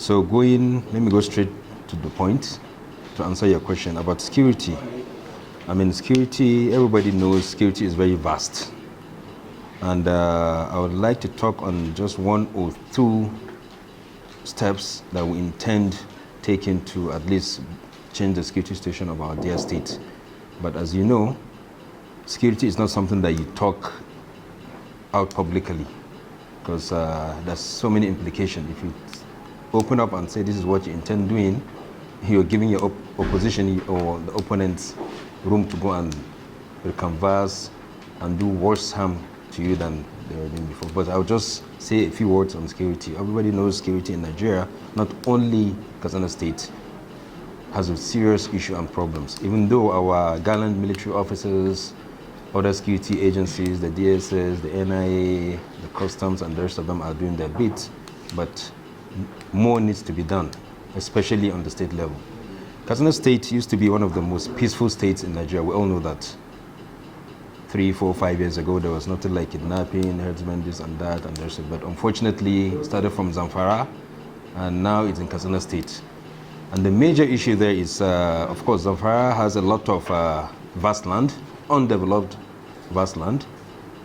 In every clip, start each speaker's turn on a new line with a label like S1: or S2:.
S1: So let me go straight to the point to answer your question about security. I mean, security, everybody knows security is very vast. And I would like to talk on just one or two steps that we intend taking to at least change the security situation of our dear state. But as you know, security is not something that you talk out publicly, because there's so many implications. If you open up and say this is what you intend doing, you're giving your opposition or the opponents room to go and converse and do worse harm to you than they were doing before. But I'll just say a few words on security. Everybody knows security in Nigeria, not only Katsina State, has a serious issue and problems. Even though our gallant military officers, other security agencies, the DSS, the NIA, the customs, and the rest of them are doing their bit, but more needs to be done, especially on the state level. Katsina State used to be one of the most peaceful states in Nigeria. We all know that. 3, 4, 5 years ago, there was nothing like kidnapping, herdsmen, this and that, and there's. But unfortunately, it started from Zamfara, and now it's in Katsina State. And the major issue there is, of course, Zamfara has a lot of vast land, undeveloped vast land,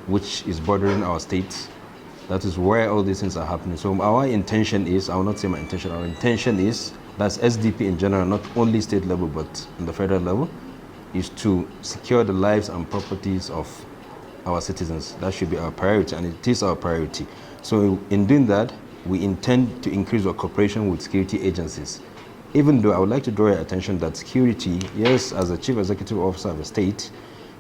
S1: which is bordering our state. That is where all these things are happening. So our intention is, I will not say my intention, our intention is, that's SDP in general, not only state level, but on the federal level, is to secure the lives and properties of our citizens. That should be our priority, and it is our priority. So in doing that, we intend to increase our cooperation with security agencies. Even though I would like to draw your attention that security, yes, as a chief executive officer of a state,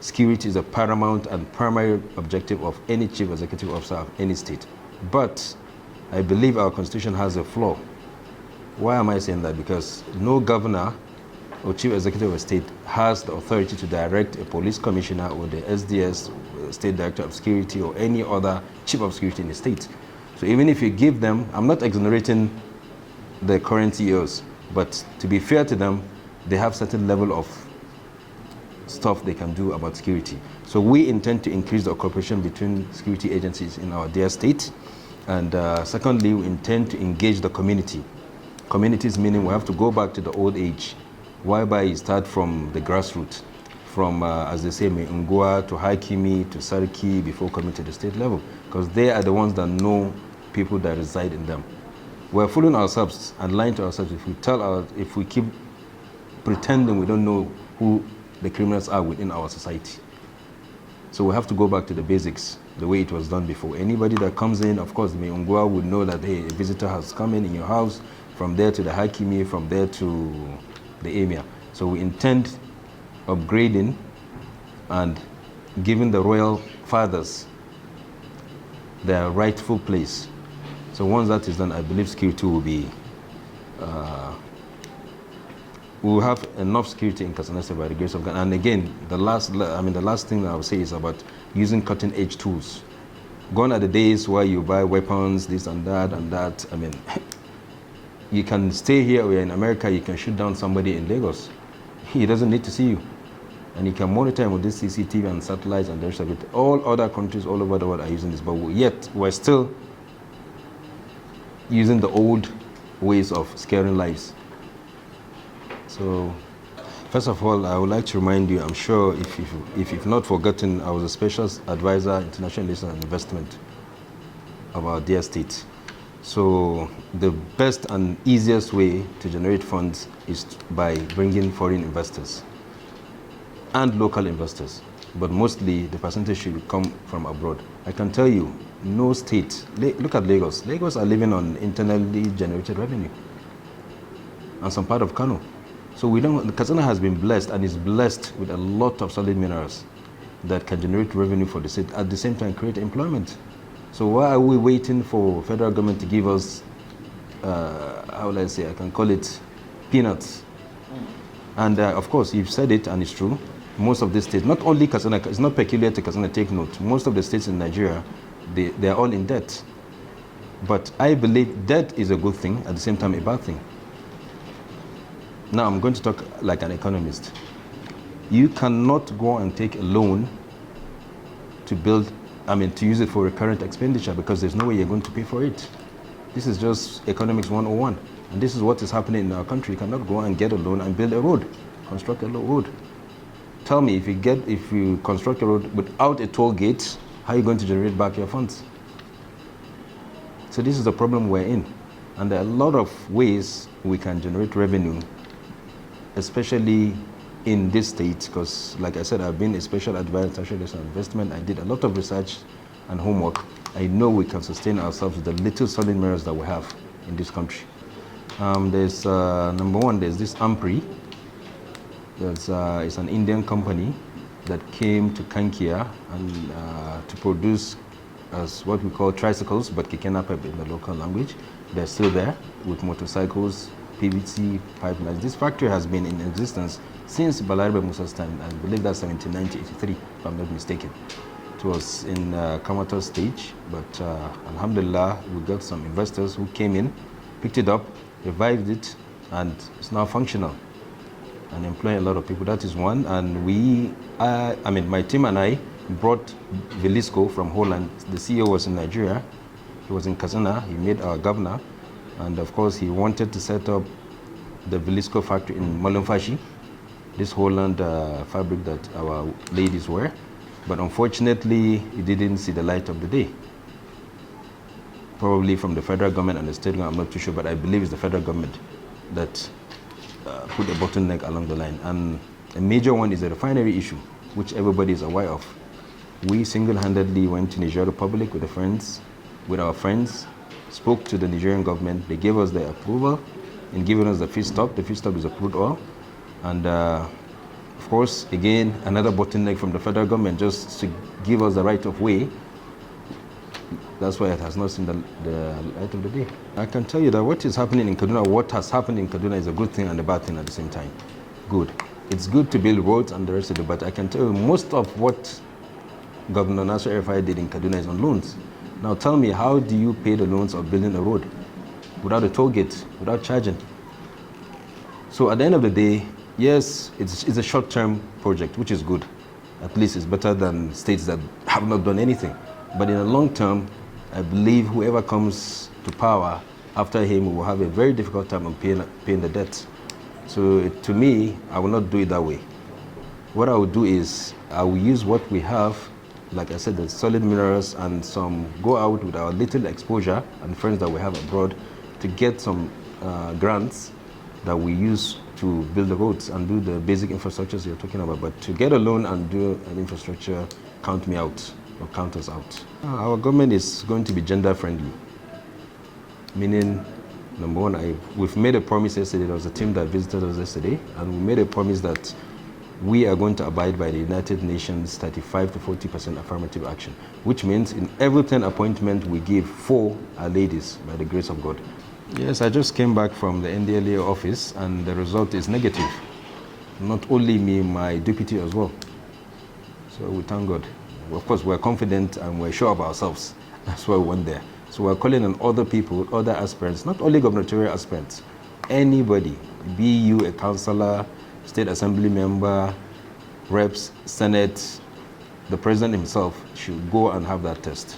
S1: security is a paramount and primary objective of any chief executive officer of any state. But I believe our constitution has a flaw. Why am I saying that? Because no governor or chief executive of a state has the authority to direct a police commissioner or the SDS, state director of security, or any other chief of security in the state. So even if you give them, I'm not exonerating the current CEOs, but to be fair to them, they have certain level of stuff they can do about security. So we intend to increase the cooperation between security agencies in our dear state. And secondly, we intend to engage the community. Communities meaning we have to go back to the old age, whereby you start from the grassroots, from, as they say, Ngua to Hakimi to Sarki before coming to the state level, because they are the ones that know people that reside in them. We're fooling ourselves and lying to ourselves if we keep pretending we don't know who the criminals are within our society. So we have to go back to the basics, the way it was done before. Anybody that comes in, of course, the Ungwa would know that, hey, a visitor has come in your house, from there to the Hakimi, from there to the Emir. So we intend upgrading and giving the royal fathers their rightful place. So once that is done, I believe security will be, we will have enough security in Katsina State by the grace of God. And again, the last thing I would say is about using cutting-edge tools. Gone are the days where you buy weapons, this and that and that. I mean, you can stay here or in America, you can shoot down somebody in Lagos. He doesn't need to see you. And you can monitor him with this CCTV and satellites and the rest of it. All other countries all over the world are using this, but yet we're still using the old ways of scaring lives. So, first of all, I would like to remind you, I'm sure if you've not forgotten, I was a special advisor, international relations and investment of our dear state. So the best and easiest way to generate funds is by bringing foreign investors and local investors, but mostly the percentage should come from abroad. I can tell you, no state, look at Lagos. Lagos are living on internally generated revenue and some part of Kano. So Katsina has been blessed and is blessed with a lot of solid minerals that can generate revenue for the state, at the same time create employment. So why are we waiting for federal government to give us, how will I say, I can call it peanuts? And of course, you've said it and it's true. Most of the states, not only Katsina, it's not peculiar to Katsina, take note. Most of the states in Nigeria, they are all in debt. But I believe debt is a good thing, at the same time a bad thing. Now I'm going to talk like an economist. You cannot go and take a loan to to use it for recurrent expenditure, because there's no way you're going to pay for it. This is just economics 101. And this is what is happening in our country. You cannot go and get a loan and build a road, construct a road. Tell me, if you construct a road without a toll gate, how are you going to generate back your funds? So this is the problem we're in. And there are a lot of ways we can generate revenue, especially in this state, because like I said, I've been a special advisor to international investment. I did a lot of research and homework. I know we can sustain ourselves with the little solid minerals that we have in this country. There's number one, there's this Ampri. It's an Indian company that came to Kankia and to produce as what we call tricycles, but kekena pipe in the local language. They're still there with motorcycles, PVC pipelines. This factory has been in existence since Balarabe Musa's time. I believe that's 1983, if I'm not mistaken. It was in comatose stage, but alhamdulillah, we got some investors who came in, picked it up, revived it, and it's now functional and employing a lot of people. That is one. And my team and I brought Velisco from Holland. The CEO was in Nigeria. He was in Katsina. He made our governor. And of course, he wanted to set up the Velisco factory in Malumfashi, this Holland fabric that our ladies wear. But unfortunately, it didn't see the light of the day. Probably from the federal government and the state government, I'm not too sure, but I believe it's the federal government that put a bottleneck along the line. And a major one is the refinery issue, which everybody is aware of. We single-handedly went to Niger Republic with our friends, spoke to the Nigerian government. They gave us the approval in giving us the feedstock. The feedstock is crude oil. And of course, again, another bottleneck from the federal government just to give us the right of way. That's why it has not seen the light of the day. I can tell you that what is happening in Kaduna, what has happened in Kaduna is a good thing and a bad thing at the same time. Good. It's good to build roads and the rest of it, but I can tell you most of what Governor Nasser El-Rufai did in Kaduna is on loans. Now tell me, how do you pay the loans of building a road without a toll gate, without charging? So at the end of the day, yes, it's a short-term project, which is good. At least it's better than states that have not done anything. But in the long term, I believe whoever comes to power after him will have a very difficult time on paying the debt. So to me, I will not do it that way. What I will do is I will use what we have, like I said, the solid minerals, and go out with our little exposure and friends that we have abroad to get some grants that we use to build the roads and do the basic infrastructures you're talking about. But to get a loan and do an infrastructure, count me out or count us out. Our government is going to be gender friendly, meaning, number one, we've made a promise yesterday. There was a team that visited us yesterday, and we made a promise that we are going to abide by the United Nations 35 to 40% affirmative action, which means in every 10 appointment we give 4 are ladies, by the grace of God. Yes, I just came back from the NDLA office and the result is negative. Not only me, my deputy as well. So we thank God. Of course, we're confident and we're sure of ourselves. That's why we went there. So we're calling on other people, other aspirants, not only gubernatorial aspirants, anybody, be you a councillor, state assembly member, reps, senate, the president himself should go and have that test.